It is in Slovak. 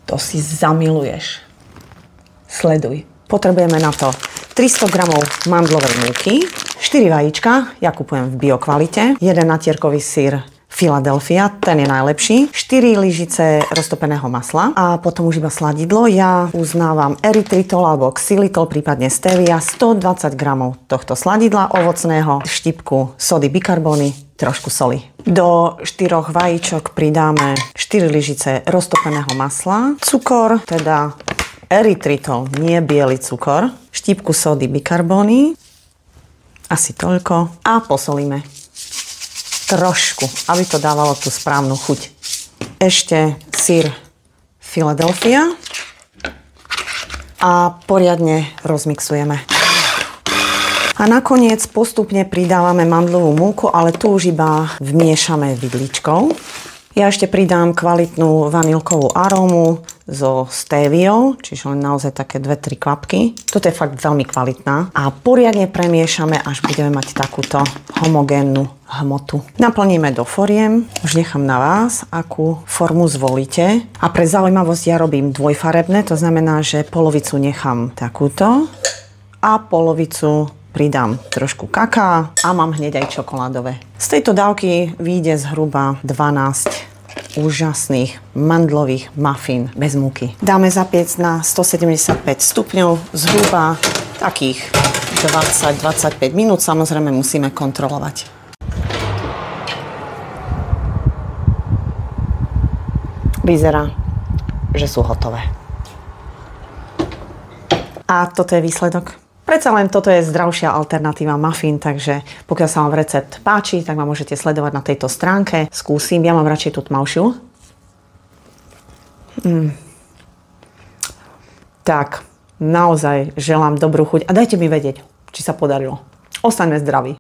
To si zamiluješ. Sleduj. Potrebujeme na to 300 g mandlovej múky, 4 vajíčka, ja kupujem v biokvalite, 1 natierkový syr Philadelphia, ten je najlepší, 4 lyžice roztopeného masla a potom už iba sladidlo. Ja uznávam erytritol alebo xylitol, prípadne stevia, 120 g tohto sladidla ovocného, štipku sody bikarbóny, trošku soli. Do 4 vajíčok pridáme 4 lyžice roztopeného masla, cukor, teda erytritol, nie biely cukor, štipku sody bikarbóny, asi toľko a posolíme. Trošku, aby to dávalo tú správnu chuť. Ešte syr Philadelphia a poriadne rozmixujeme. A nakoniec postupne pridávame mandlovú múku, ale tu už iba vmiešame vidličkou. Ja ešte pridám kvalitnú vanilkovú arómu so stéviou, čiže len naozaj také 2-3 kvapky. Toto je fakt veľmi kvalitná. A poriadne premiešame, až budeme mať takúto homogénnu hmotu. Naplníme do foriem. Už nechám na vás, akú formu zvolíte. A pre zaujímavosť ja robím dvojfarebné, to znamená, že polovicu nechám takúto a polovicu pridám trošku kaká a mám hneď aj čokoládové. Z tejto dávky vyjde zhruba 12 úžasných mandlových muffin bez múky. Dáme zapiec na 175 stupňov zhruba takých 20-25 minút. Samozrejme musíme kontrolovať. Vyzerá, že sú hotové. A toto je výsledok. Predsa len toto je zdravšia alternatíva muffin, takže pokiaľ sa vám recept páči, tak ma môžete sledovať na tejto stránke. Skúsim, ja mám radšej tú tmavšiu. Tak, naozaj želám dobrú chuť a dajte mi vedieť, či sa podarilo. Ostaňme zdraví.